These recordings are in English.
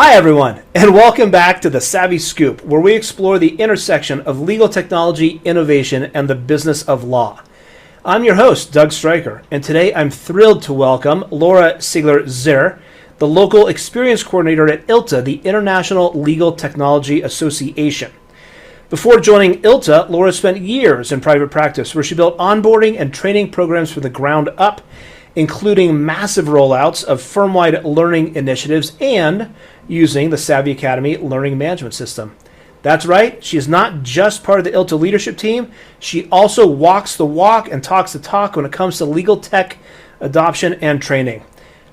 Hi, everyone, and welcome back to the Savvy Scoop, where we explore the intersection of legal technology, innovation, and the business of law. I'm your host, Doug Stryker, and today I'm thrilled to welcome Laura Seigler Zerr, the local experience coordinator at ILTA, the International Legal Technology Association. Before joining ILTA, Laura spent years in private practice, where she built onboarding and training programs from the ground up, including massive rollouts of firm-wide learning initiatives and using the Savvy Academy learning management system. That's right, she is not just part of the ILTA leadership team, she also walks the walk and talks the talk when it comes to legal tech adoption and training.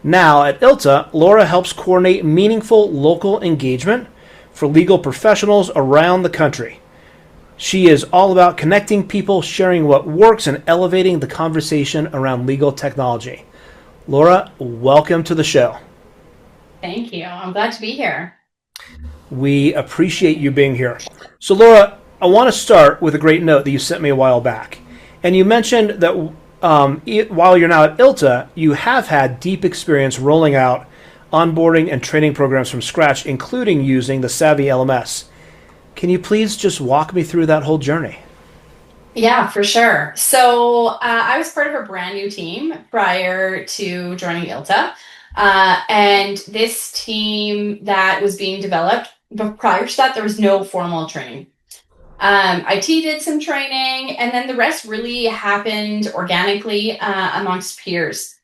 Now, at ILTA, Laura helps coordinate meaningful local engagement for legal professionals around the country. She is all about connecting people, sharing what works, and elevating the conversation around legal technology. Laura, welcome to the show. Thank you. I'm glad to be here. We appreciate you being here. So, Laura, I want to start with a great note that you sent me a while back. And you mentioned that while you're now at ILTA, you have had deep experience rolling out onboarding and training programs from scratch, including using the Savvy LMS. Can you please just walk me through that whole journey? Yeah, for sure. So I was part of a brand new team prior to joining ILTA. And this team that was being developed, but prior to that, there was no formal training. IT did some training, and then the rest really happened organically amongst peers.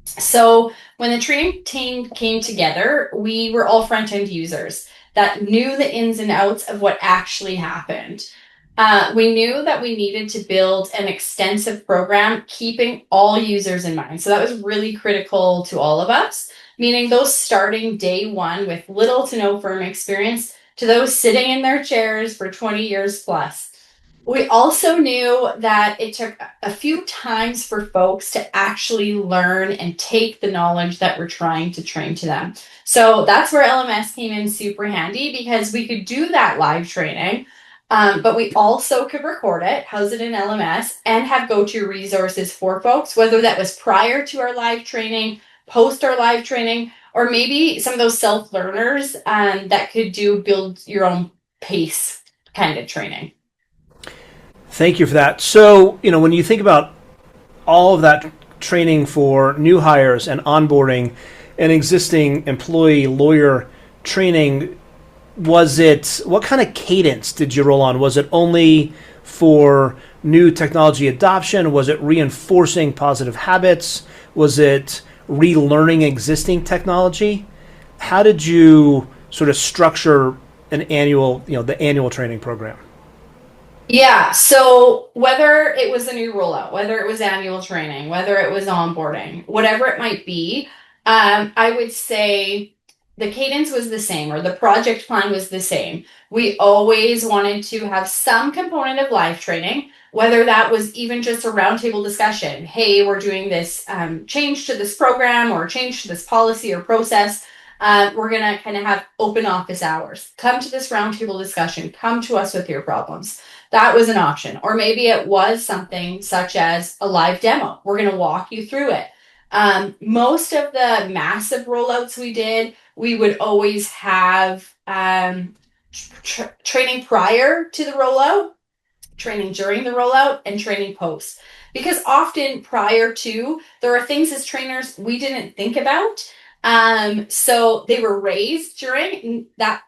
So when the training team came together, we were all front-end users that knew the ins and outs of what actually happened. We knew that we needed to build an extensive program, keeping all users in mind. So that was really critical to all of us, meaning those starting day one with little to no firm experience to those sitting in their chairs for 20 years plus. We also knew that it took a few times for folks to actually learn and take the knowledge that we're trying to train to them. So that's where LMS came in super handy, because we could do that live training, but we also could record it, house it in LMS, and have go-to resources for folks, whether that was prior to our live training, post our live training, or maybe some of those self-learners that could do build your own pace kind of training. Thank you for that. So, when you think about all of that training for new hires and onboarding and existing employee lawyer training, what kind of cadence did you roll on? Was it only for new technology adoption? Was it reinforcing positive habits? Was it relearning existing technology? How did you sort of structure the annual training program? Yeah, so whether it was a new rollout, whether it was annual training, whether it was onboarding, whatever it might be, I would say the cadence was the same, or the project plan was the same. We always wanted to have some component of live training, whether that was even just a roundtable discussion. Hey, we're doing this change to this program or change to this policy or process. We're going to kind of have open office hours. Come to this roundtable discussion. Come to us with your problems. That was an option. Or maybe it was something such as a live demo. We're going to walk you through it. Most of the massive rollouts we did, we would always have training prior to the rollout, training during the rollout, and training post. Because often prior to, there are things as trainers we didn't think about. So they were raised during that,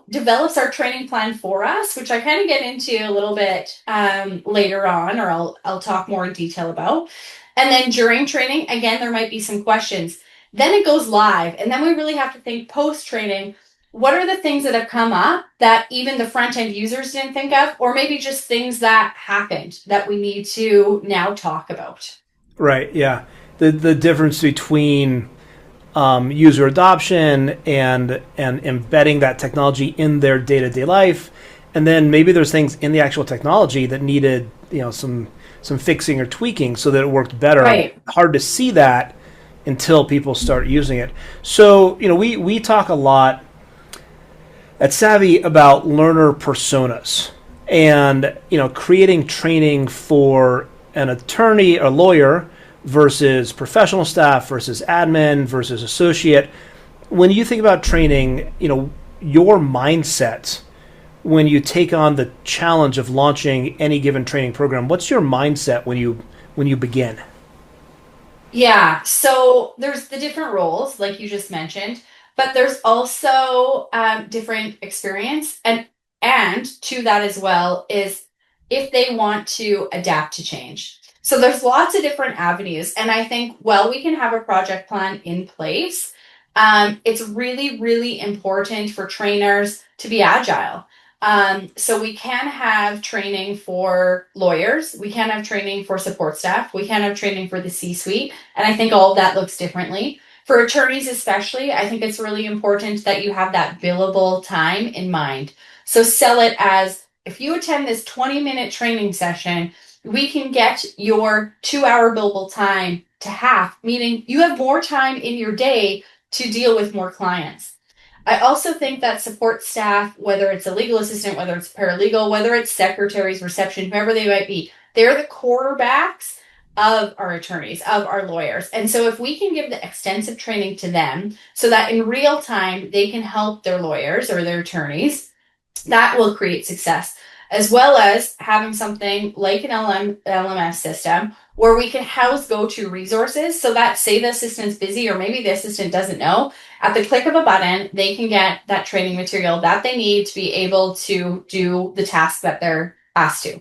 develops our training plan for us, which I kind of get into a little bit later on, or I'll talk more in detail about. And then during training, again, there might be some questions. Then it goes live, and then we really have to think post-training, what are the things that have come up that even the front-end users didn't think of, or maybe just things that happened that we need to now talk about? Right, yeah. The difference between user adoption and embedding that technology in their day-to-day life, and then maybe there's things in the actual technology that needed some fixing or tweaking so that it worked better. Right. Hard to see that until people start using it. So we talk a lot at Savvy about learner personas and creating training for an attorney or lawyer versus professional staff versus admin versus associate. when you think about training, your mindset when you take on the challenge of launching any given training program, what's your mindset when you begin? Yeah, so there's the different roles, like you just mentioned, but there's also different experience, and to that as well is if they want to adapt to change. So there's lots of different avenues, and I think while we can have a project plan in place, it's really, really important for trainers to be agile. So we can have training for lawyers, we can have training for support staff, we can have training for the C-suite, and I think all of that looks differently. For attorneys, especially, I think it's really important that you have that billable time in mind. So sell it as if you attend this 20-minute training session, we can get your 2 hour billable time to half, meaning you have more time in your day to deal with more clients. I also think that support staff, whether it's a legal assistant, whether it's paralegal, whether it's secretaries, reception, whoever they might be, they're the quarterbacks of our attorneys, of our lawyers. And so if we can give the extensive training to them so that in real time they can help their lawyers or their attorneys, that will create success, as well as having something like an LMS system where we can house go-to resources so that say the assistant's busy or maybe the assistant doesn't know, at the click of a button, they can get that training material that they need to be able to do the task that they're asked to.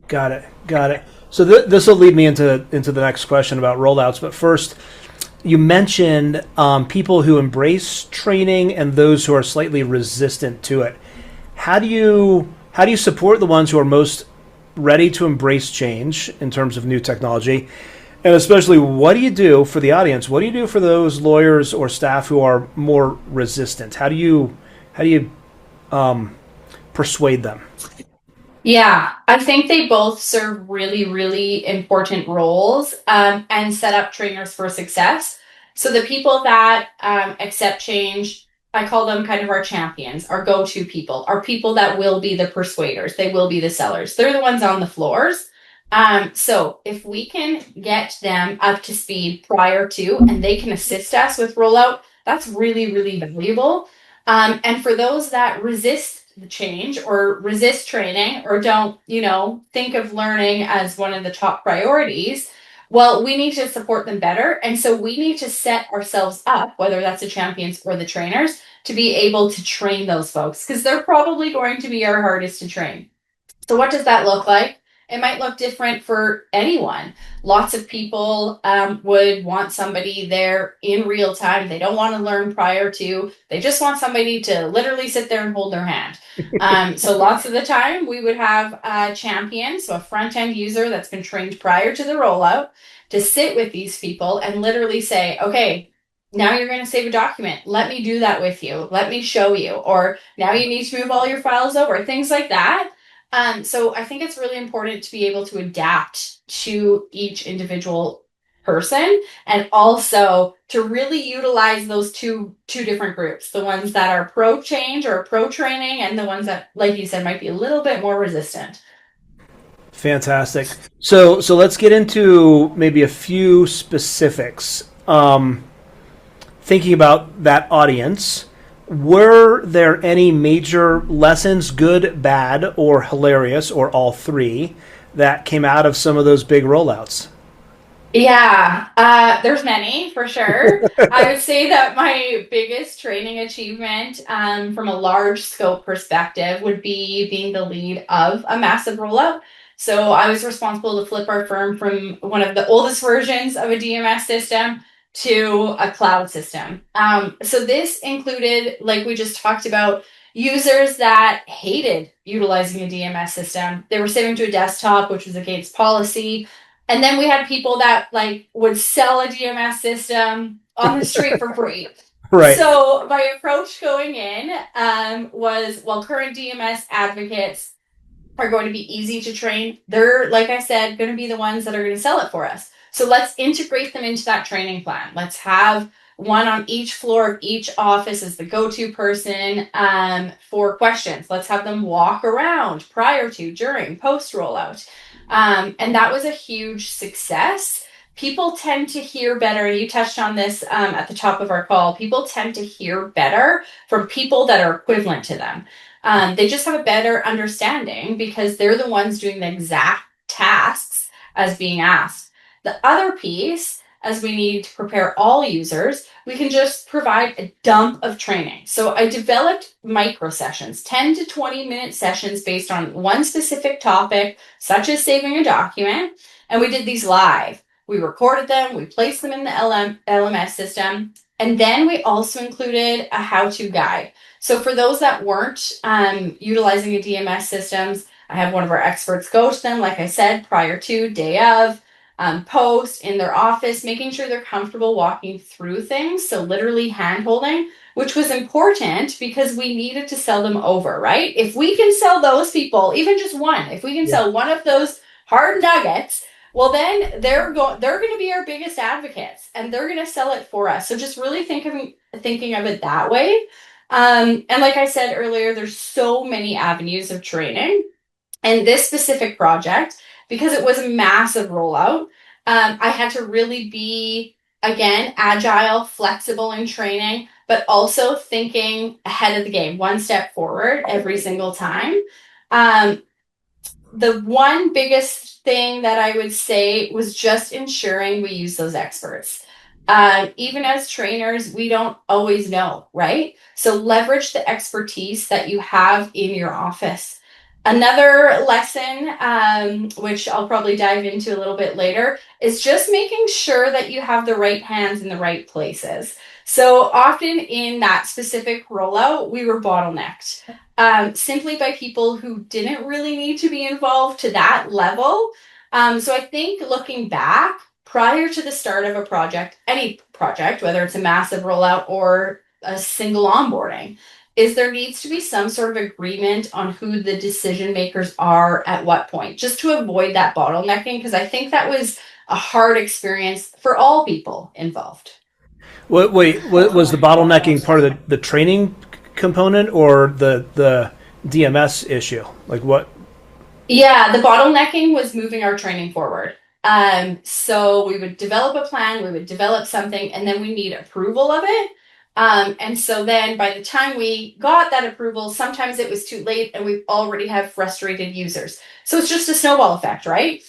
Got it. Got it. So this will lead me into the next question about rollouts. But first, you mentioned people who embrace training and those who are slightly resistant to it. How do you support the ones who are most ready to embrace change in terms of new technology? And especially, what do you do for the audience? What do you do for those lawyers or staff who are more resistant? How do you persuade them? Yeah, I think they both serve really, really important roles and set up trainers for success. So the people that accept change, I call them kind of our champions, our go-to people, our people that will be the persuaders. They will be the sellers. They're the ones on the floors. So if we can get them up to speed prior to, and they can assist us with rollout, that's really, really valuable. And for those that resist the change or resist training or don't, think of learning as one of the top priorities, well, we need to support them better. And so we need to set ourselves up, whether that's the champions or the trainers, to be able to train those folks because they're probably going to be our hardest to train. So what does that look like? It might look different for anyone. Lots of people would want somebody there in real time. They don't want to learn prior to. They just want somebody to literally sit there and hold their hand. So lots of the time we would have a champion, so a front-end user that's been trained prior to the rollout, to sit with these people and literally say, okay, now you're going to save a document. Let me do that with you. Let me show you. Or now you need to move all your files over. Things like that. So I think it's really important to be able to adapt to each individual person and also to really utilize those two different groups, the ones that are pro change or pro training and the ones that, like you said, might be a little bit more resistant. Fantastic. So let's get into maybe a few specifics. Thinking about that audience, were there any major lessons, good, bad, or hilarious, or all three, that came out of some of those big rollouts? Yeah, there's many for sure. I would say that my biggest training achievement from a large scope perspective would be being the lead of a massive rollout. So I was responsible to flip our firm from one of the oldest versions of a DMS system to a cloud system. So this included, like we just talked about, users that hated utilizing a DMS system. They were saving to a desktop, which was against policy. And then we had people that would sell a DMS system on the street for free. Right. So my approach going in was, well, current DMS advocates are going to be easy to train. They're, like I said, going to be the ones that are going to sell it for us. So let's integrate them into that training plan. Let's have one on each floor of each office as the go-to person for questions. Let's have them walk around prior to, during, post rollout. And that was a huge success people tend to hear better. You touched on this at the top of our call. People tend to hear better from people that are equivalent to them. They just have a better understanding because they're the ones doing the exact tasks as being asked. The other piece, as we need to prepare all users, we can just provide a dump of training. So I developed micro sessions, 10 to 20-minute sessions based on one specific topic, such as saving a document. And we did these live. We recorded them, we placed them in the LMS system, and then we also included a how-to guide. So for those that weren't utilizing a DMS systems, I have one of our experts go to them, like I said, prior to, day of, post in their office, making sure they're comfortable walking through things. So literally hand-holding, which was important because we needed to sell them over, right? If we can sell those people, even just one, if we can sell one of those hard nuggets, well, then they're going to be our biggest advocates and they're going to sell it for us. So just really thinking of it that way. And like I said earlier, there's so many avenues of training. And this specific project, because it was a massive rollout, I had to really be, again, agile, flexible in training, but also thinking ahead of the game, one step forward every single time. The one biggest thing that I would say was just ensuring we use those experts. Even as trainers, we don't always know, right? So leverage the expertise that you have in your office. Another lesson, which I'll probably dive into a little bit later, is just making sure that you have the right hands in the right places. So often in that specific rollout, we were bottlenecked simply by people who didn't really need to be involved to that level. So I think looking back, prior to the start of a project, any project, whether it's a massive rollout or a single onboarding, is there needs to be some sort of agreement on who the decision makers are at what point, just to avoid that bottlenecking, because I think that was a hard experience for all people involved. What was the bottlenecking part of the training component or the DMS issue? Like what? Yeah, the bottlenecking was moving our training forward. So we would develop a plan, we would develop something, and then we need approval of it. And so then by the time we got that approval, sometimes it was too late and we already have frustrated users. So it's just a snowball effect, right?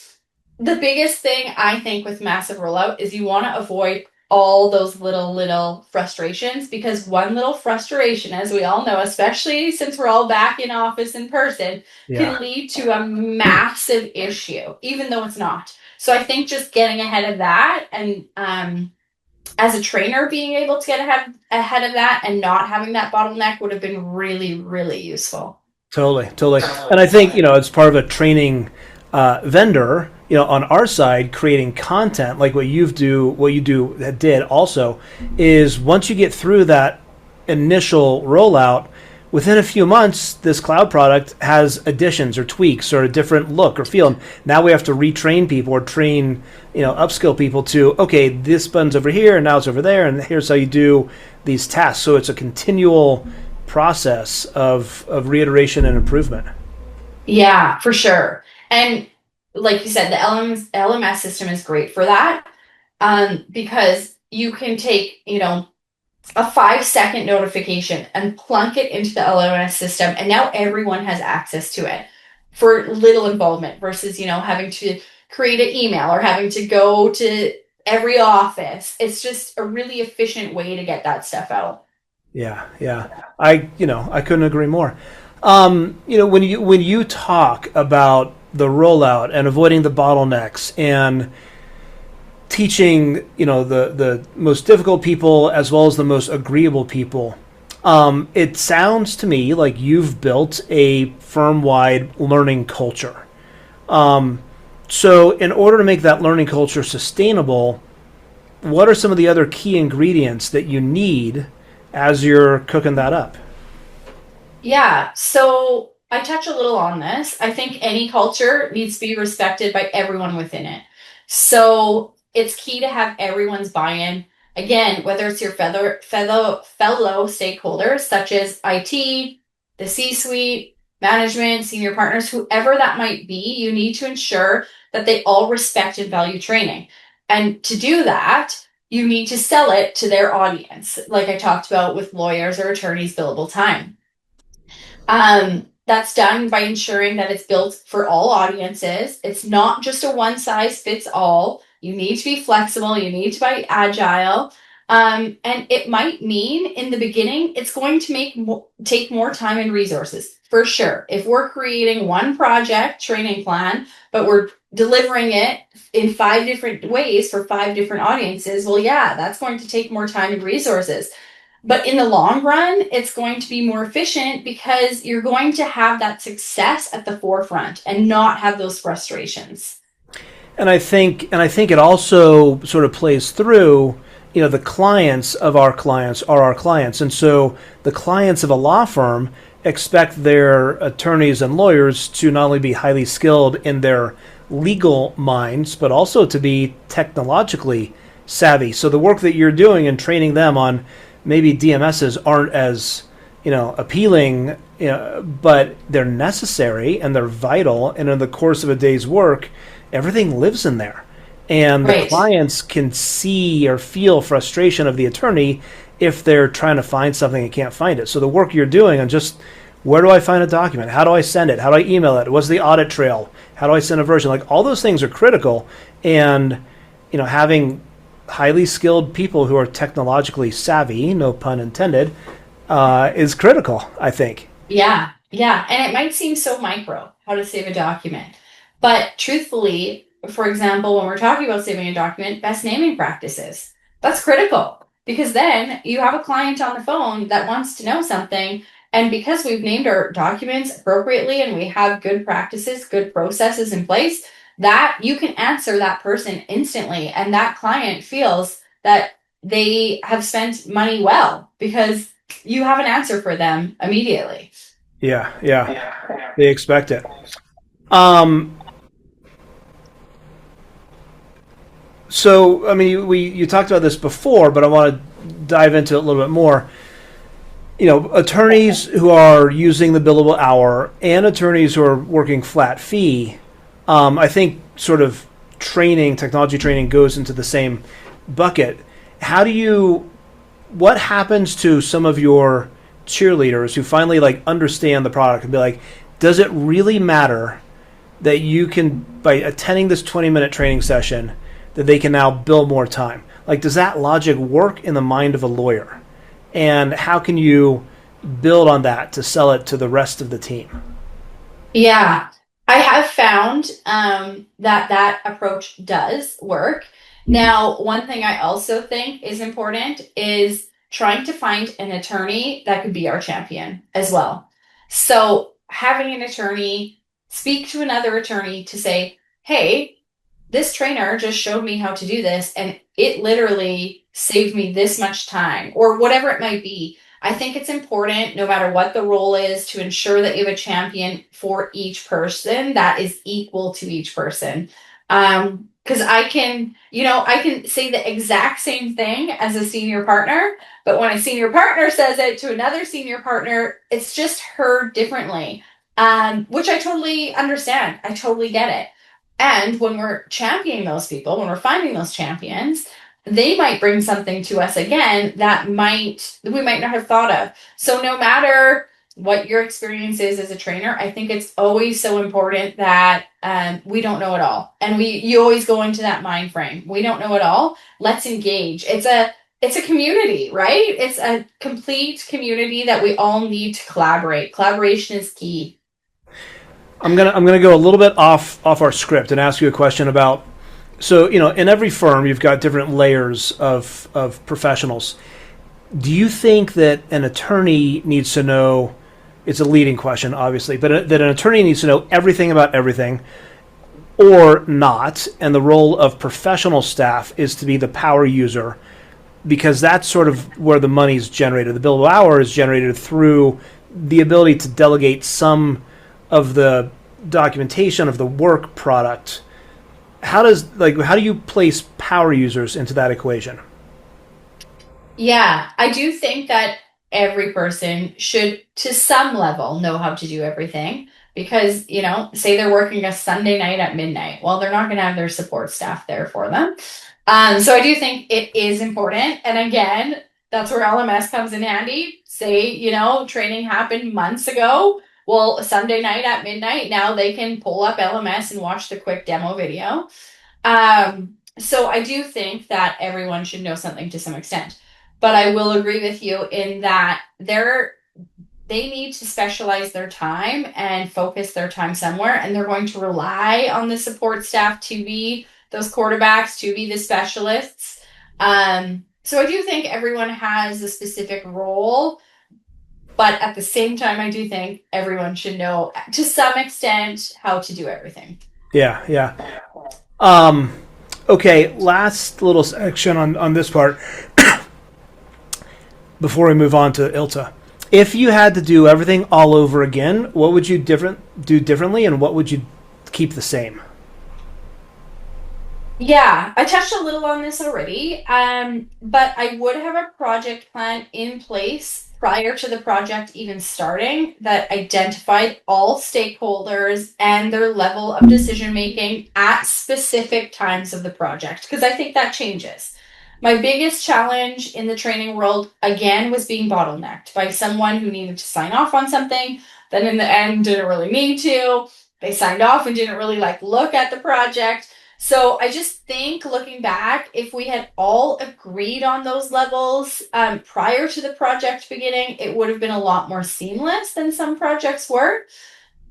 The biggest thing I think with massive rollout is you want to avoid all those little frustrations, because one little frustration, as we all know, especially since we're all back in office in person, can lead to a massive issue, even though it's not. So I think just getting ahead of that and as a trainer, being able to get ahead of that and not having that bottleneck would have been really, really useful. Totally. And I think, as part of a training vendor, on our side, creating content like what you did also is once you get through that initial rollout, within a few months, this cloud product has additions or tweaks or a different look or feel. And now we have to retrain people or train, upskill people to, okay, this button's over here and now it's over there and here's how you do these tasks. So it's a continual process of reiteration and improvement. Yeah, for sure. And like you said, the LMS system is great for that because you can take, a 5-second notification and plunk it into the LMS system, and now everyone has access to it for little involvement versus, having to create an email or having to go to every office. It's just a really efficient way to get that stuff out. Yeah. I couldn't agree more. When you talk about the rollout and avoiding the bottlenecks and teaching, the most difficult people as well as the most agreeable people, it sounds to me like you've built a firm-wide learning culture. So in order to make that learning culture sustainable, what are some of the other key ingredients that you need as you're cooking that up? Yeah, so I touch a little on this. I think any culture needs to be respected by everyone within it. So it's key to have everyone's buy-in. Again, whether it's your fellow stakeholders, such as IT, the C-suite, management, senior partners, whoever that might be, you need to ensure that they all respect and value training. And to do that, you need to sell it to their audience, like I talked about with lawyers or attorneys' billable time. That's done by ensuring that it's built for all audiences. It's not just a one size fits all. You need to be flexible. You need to be agile. And it might mean in the beginning, it's going to take more time and resources for sure. If we're creating one project training plan, but we're delivering it in 5 different ways for 5 different audiences, well, yeah, that's going to take more time and resources. But in the long run, it's going to be more efficient because you're going to have that success at the forefront and not have those frustrations. And I think it also sort of plays through, the clients of our clients are our clients. And so the clients of a law firm expect their attorneys and lawyers to not only be highly skilled in their legal minds, but also to be technologically savvy. So the work that you're doing and training them on maybe DMSs aren't as, appealing, but they're necessary and they're vital. And in the course of a day's work, everything lives in there. And the clients can see or feel frustration of the attorney if they're trying to find something and can't find it. So the work you're doing on just where do I find a document? How do I send it? How do I email it? What's the audit trail? How do I send a version? Like all those things are critical. And, having highly skilled people who are technologically savvy, no pun intended, is critical, I think. Yeah. And it might seem so micro how to save a document. But truthfully, for example, when we're talking about saving a document, best naming practices, that's critical because then you have a client on the phone that wants to know something. And because we've named our documents appropriately and we have good practices, good processes in place, that you can answer that person instantly. And that client feels that they have spent money well because you have an answer for them immediately. Yeah. They expect it. So, I mean, you talked about this before, but I want to dive into it a little bit more. Attorneys who are using the billable hour and attorneys who are working flat fee, I think sort of technology training goes into the same bucket. What happens to some of your cheerleaders who finally understand the product and be like, does it really matter that you can, by attending this 20-minute training session, that they can now bill more time? Like, does that logic work in the mind of a lawyer? And how can you build on that to sell it to the rest of the team? Yeah, I have found that approach does work. Now, one thing I also think is important is trying to find an attorney that could be our champion as well. So having an attorney speak to another attorney to say, hey, this trainer just showed me how to do this and it literally saved me this much time or whatever it might be. I think it's important, no matter what the role is, to ensure that you have a champion for each person that is equal to each person. Because I can say the exact same thing as a senior partner, but when a senior partner says it to another senior partner, it's just heard differently, which I totally understand. I totally get it. And when we're championing those people, when we're finding those champions, they might bring something to us again that we might not have thought of. So no matter what your experience is as a trainer, I think it's always so important that we don't know it all. And you always go into that mind frame. We don't know it all. Let's engage. It's a community, right? It's a complete community that we all need to collaborate. Collaboration is key. I'm gonna go a little bit off our script and ask you a question about. So in every firm you've got different layers of professionals. Do you think that an attorney needs to know? It's a leading question, obviously, but that an attorney needs to know everything about everything, or not? And the role of professional staff is to be the power user, because that's sort of where the money's generated. The billable hour is generated through the ability to delegate some of the documentation of the work product. How do you place power users into that equation? Yeah, I do think that every person should, to some level, know how to do everything because, say they're working a Sunday night at midnight. Well, they're not going to have their support staff there for them. So I do think it is important. And again, that's where LMS comes in handy. Say, training happened months ago. Well, Sunday night at midnight, now they can pull up LMS and watch the quick demo video. So I do think that everyone should know something to some extent. But I will agree with you in that they need to specialize their time and focus their time somewhere, and they're going to rely on the support staff to be those quarterbacks, to be the specialists. So I do think everyone has a specific role, but at the same time, I do think everyone should know to some extent how to do everything. Yeah. Okay, last little section on this part before we move on to ILTA. If you had to do everything all over again, what would you do differently, and what would you keep the same? Yeah, I touched a little on this already, but I would have a project plan in place prior to the project even starting that identified all stakeholders and their level of decision making at specific times of the project, because I think that changes. My biggest challenge in the training world, again, was being bottlenecked by someone who needed to sign off on something, then in the end didn't really need to. They signed off and didn't really look at the project. So I just think, looking back, if we had all agreed on those levels prior to the project beginning, it would have been a lot more seamless than some projects were.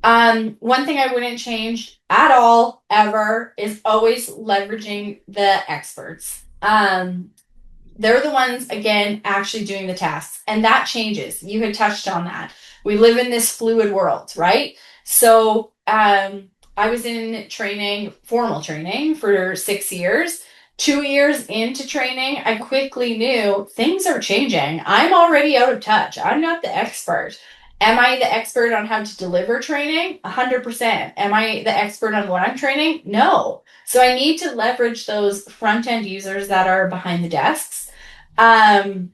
One thing I wouldn't change at all, ever, is always leveraging the experts. They're the ones, again, actually doing the tasks, and that changes. You had touched on that. We live in this fluid world, right? So I was in training, formal training, for 6 years. 2 years into training, I quickly knew things are changing. I'm already out of touch. I'm not the expert. Am I the expert on how to deliver training? 100%. Am I the expert on what I'm training? No. So I need to leverage those front-end users that are behind the desks, and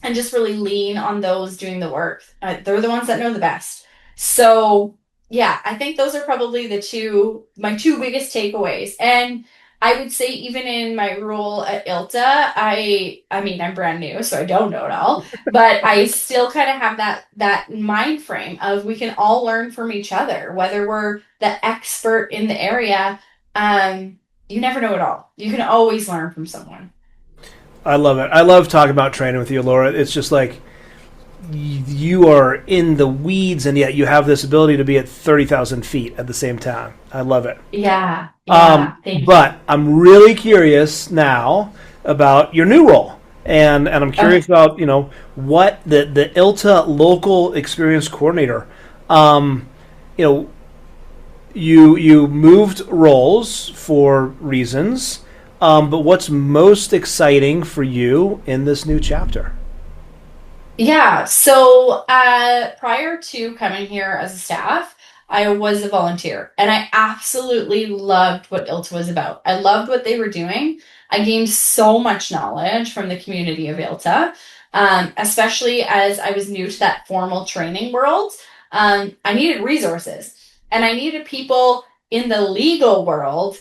just really lean on those doing the work. They're the ones that know the best. So yeah, I think those are probably my two biggest takeaways. And I would say, even in my role at ILTA, I mean, I'm brand new, so I don't know it all, but I still kind of have that mind frame of we can all learn from each other, whether we're the expert in the area. You never know it all. You can always learn from someone. I love it. I love talking about training with you, Laura. It's just like you are in the weeds, and yet you have this ability to be at 30,000 feet at the same time. I love it. Yeah. But I'm really curious now about your new role. And I'm curious about, what the ILTA local experience coordinator, you moved roles for reasons, but what's most exciting for you in this new chapter? Yeah. So prior to coming here as a staff, I was a volunteer, and I absolutely loved what ILTA was about. I loved what they were doing. I gained so much knowledge from the community of ILTA, especially as I was new to that formal training world. I needed resources, and I needed people in the legal world,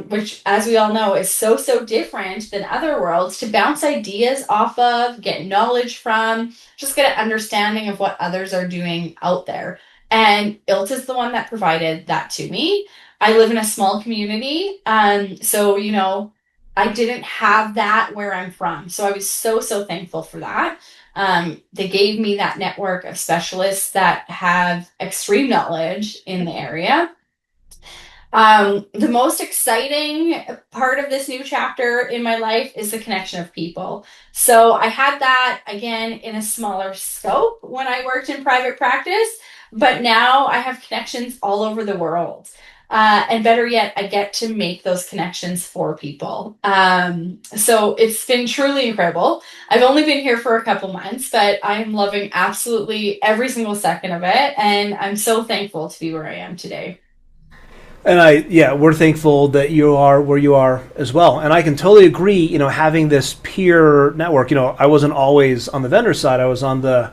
which, as we all know, is so different than other worlds, to bounce ideas off of, get knowledge from, just get an understanding of what others are doing out there. And ILTA is the one that provided that to me. I live in a small community, so I didn't have that where I'm from. So I was so thankful for that. They gave me that network of specialists that have extreme knowledge in the area. The most exciting part of this new chapter in my life is the connection of people. So I had that, again, in a smaller scope when I worked in private practice, but now I have connections all over the world. And better yet, I get to make those connections for people. So it's been truly incredible. I've only been here for a couple months, but I am loving absolutely every single second of it. And I'm so thankful to be where I am today. And we're thankful that you are where you are as well. And I can totally agree, having this peer network, I wasn't always on the vendor side. I was on the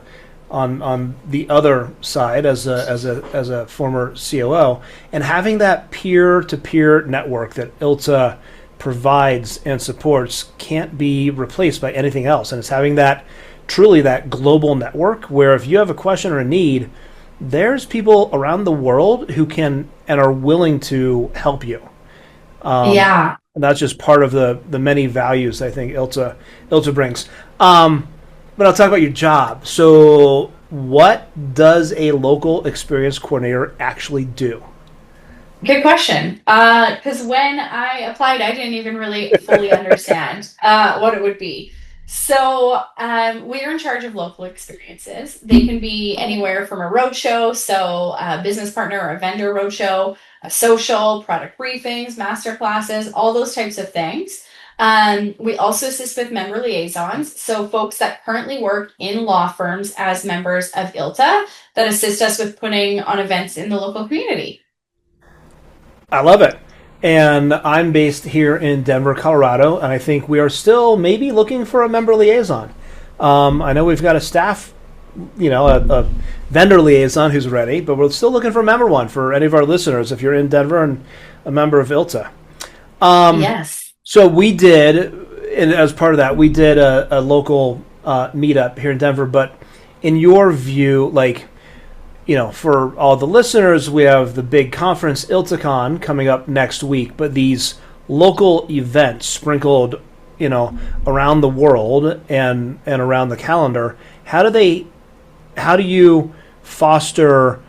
other side as a former COO, and having that peer-to-peer network that ILTA provides and supports can't be replaced by anything else. And it's having that truly that global network where if you have a question or a need, there's people around the world who can and are willing to help you. Yeah. And that's just part of the many values I think ILTA brings. But I'll talk about your job. So, what does a local experience coordinator actually do? Good question. Because when I applied, I didn't even really fully understand what it would be. So we are in charge of local experiences. They can be anywhere from a roadshow, so a business partner or a vendor roadshow, a social, product briefings, master classes, all those types of things. We also assist with member liaisons, so folks that currently work in law firms as members of ILTA that assist us with putting on events in the local community. I love it. And I'm based here in Denver, Colorado, and I think we are still maybe looking for a member liaison. I know we've got a staff, a vendor liaison who's ready, but we're still looking for a member one for any of our listeners if you're in Denver and a member of ILTA. Yes. So we did, and as part of that, we did a local meetup here in Denver. But in your view, for all the listeners, we have the big conference ILTACon coming up next week. But these local events sprinkled, around the world and around the calendar. How do you foster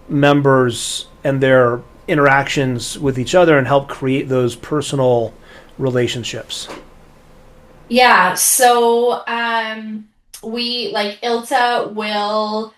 members and their interactions with each other and help create those personal relationships? Yeah, so we like ILTA will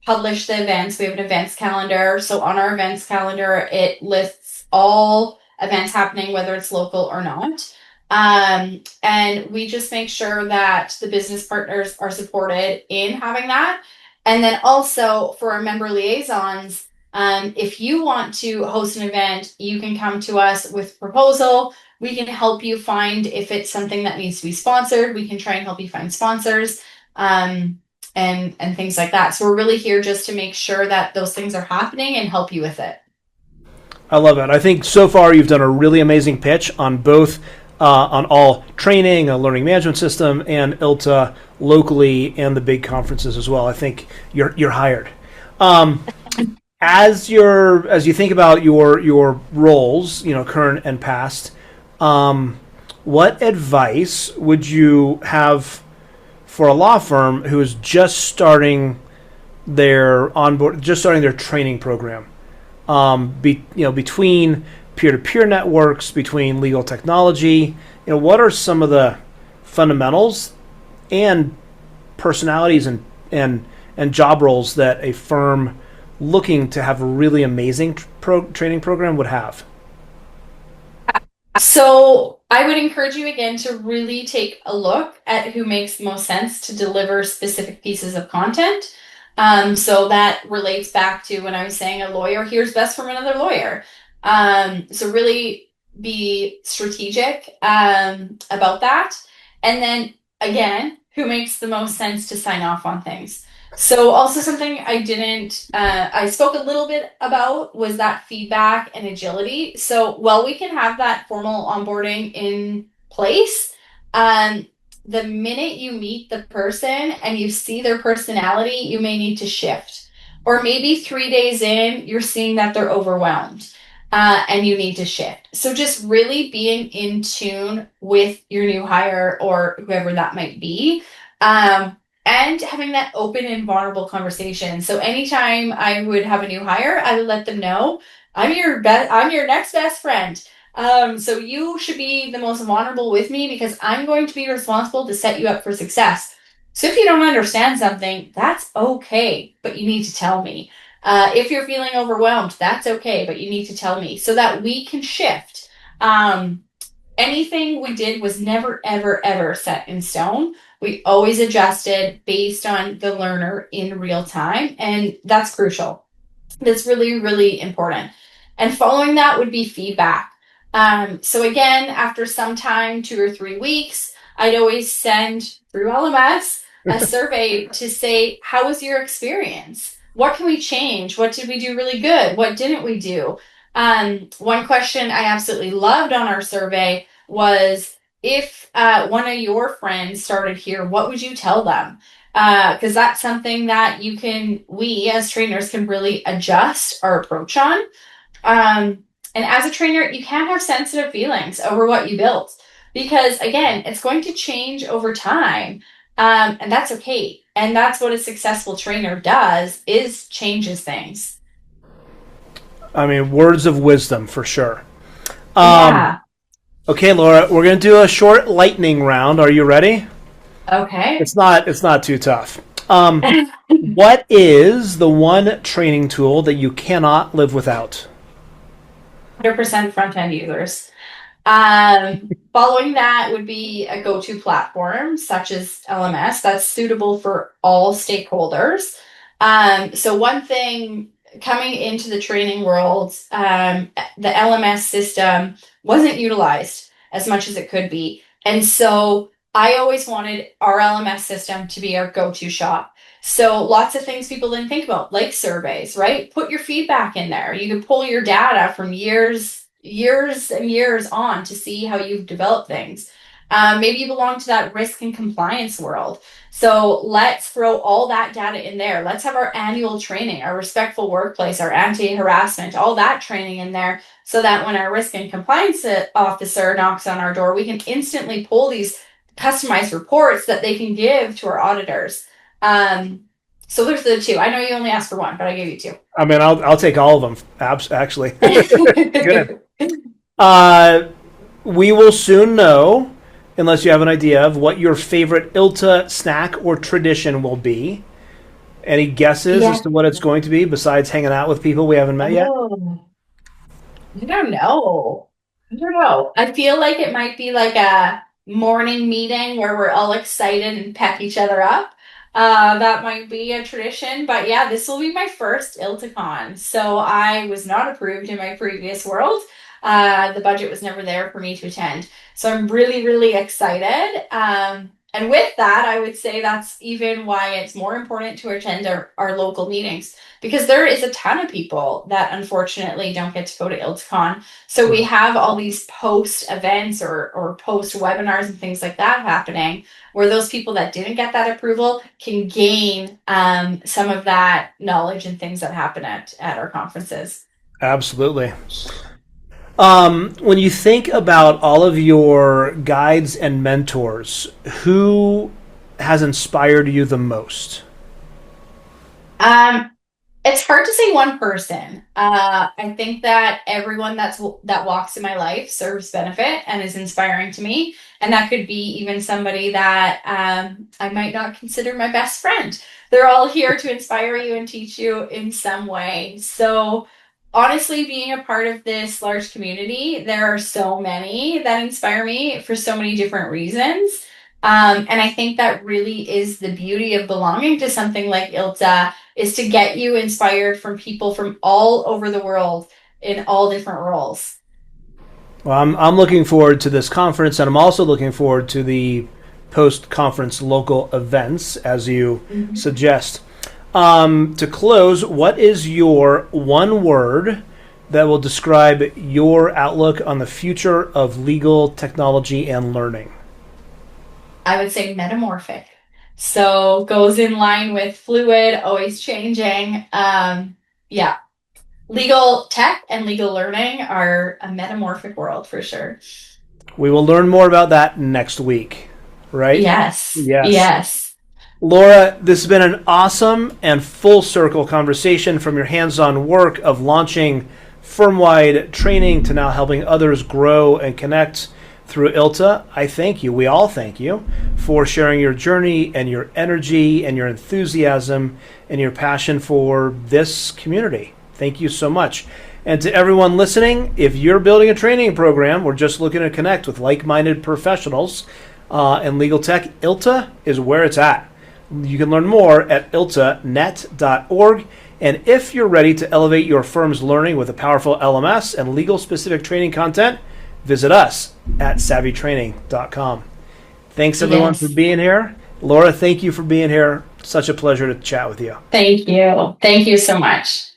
publish the events. We have an events calendar. So on our events calendar, it lists all events happening, whether it's local or not. And we just make sure that the business partners are supported in having that. And then also for our member liaisons, if you want to host an event, you can come to us with a proposal. We can help you find if it's something that needs to be sponsored. We can try and help you find sponsors and things like that. So we're really here just to make sure that those things are happening and help you with it. I love it. I think so far you've done a really amazing pitch on both on all training, a learning management system, and ILTA locally and the big conferences as well. I think you're hired. As you think about your roles, current and past, what advice would you have for a law firm who is just starting their training program? Between peer-to-peer networks, between legal technology, what are some of the fundamentals and personalities and job roles that a firm looking to have a really amazing training program would have? So I would encourage you again to really take a look at who makes the most sense to deliver specific pieces of content. So that relates back to when I was saying a lawyer hears best from another lawyer. So really be strategic about that. And then again, who makes the most sense to sign off on things. So also something I spoke a little bit about was that feedback and agility. So while we can have that formal onboarding in place, the minute you meet the person and you see their personality, you may need to shift. Or maybe 3 days in, you're seeing that they're overwhelmed and you need to shift. So just really being in tune with your new hire or whoever that might be. And having that open and vulnerable conversation. So anytime I would have a new hire, I would let them know I'm your next best friend. So you should be the most vulnerable with me because I'm going to be responsible to set you up for success. So if you don't understand something, that's okay, but you need to tell me. If you're feeling overwhelmed, that's okay, but you need to tell me so that we can shift. Anything we did was never, ever, ever set in stone. We always adjusted based on the learner in real time, and that's crucial. That's really, really important. And following that would be feedback. So again, after some time, 2 or 3 weeks, I'd always send through LMS a survey to say, how was your experience? What can we change? What did we do really good? What didn't we do? One question I absolutely loved on our survey was, if one of your friends started here, what would you tell them? Because that's something that we as trainers can really adjust our approach on. And as a trainer, you can't have sensitive feelings over what you built, because again, it's going to change over time. And that's okay. And that's what a successful trainer does, is changes things. I mean, words of wisdom for sure. Yeah. Okay, Laura, we're going to do a short lightning round. Are you ready? Okay. It's not too tough. What is the one training tool that you cannot live without? 100% front end users. Following that would be a go-to platform such as LMS that's suitable for all stakeholders. So one thing coming into the training world, the LMS system wasn't utilized as much as it could be. And so I always wanted our LMS system to be our go-to shop. So lots of things people didn't think about, like surveys, right? Put your feedback in there. You can pull your data from years and years on to see how you've developed things. Maybe you belong to that risk and compliance world. So let's throw all that data in there. Let's have our annual training, our respectful workplace, our anti-harassment, all that training in there, so that when our risk and compliance officer knocks on our door, we can instantly pull these customized reports that they can give to our auditors. So there's the two. I know you only asked for one, but I gave you two. I mean, I'll take all of them. Actually, good. We will soon know, unless you have an idea of what your favorite ILTA snack or tradition will be. Any guesses as to what it's going to be besides hanging out with people we haven't met yet? I don't know. I feel like it might be like a morning meeting where we're all excited and pep each other up. That might be a tradition, but yeah, this will be my first ILTACon. So I was not approved in my previous world. The budget was never there for me to attend. So I'm really, really excited. And with that, I would say that's even why it's more important to attend our local meetings, because there is a ton of people that unfortunately don't get to go to ILTACon. So we have all these post events or post webinars and things like that happening, where those people that didn't get that approval can gain some of that knowledge and things that happen at our conferences. Absolutely. When you think about all of your guides and mentors, who has inspired you the most? It's hard to say one person. I think that everyone that walks in my life serves benefit and is inspiring to me. And that could be even somebody that I might not consider my best friend. They're all here to inspire you and teach you in some way. So honestly, being a part of this large community, there are so many that inspire me for so many different reasons. And I think that really is the beauty of belonging to something like ILTA, is to get you inspired from people from all over the world in all different roles. Well, I'm looking forward to this conference, and I'm also looking forward to the post-conference local events, as you suggest. To close, what is your one word that will describe your outlook on the future of legal technology and learning? I would say metamorphic. So goes in line with fluid, always changing. Yeah. Legal tech and legal learning are a metamorphic world for sure. We will learn more about that next week, right? Yes. Laura, this has been an awesome and full circle conversation, from your hands-on work of launching firm-wide training to now helping others grow and connect through ILTA. I thank you. We all thank you for sharing your journey and your energy and your enthusiasm and your passion for this community. Thank you so much. And to everyone listening, if you're building a training program or just looking to connect with like-minded professionals in legal tech, ILTA is where it's at. You can learn more at iltanet.org. And if you're ready to elevate your firm's learning with a powerful LMS and legal-specific training content, visit us at savvytraining.com. Thanks, everyone, for being here. Laura, thank you for being here. Such a pleasure to chat with you. Thank you. Thank you so much.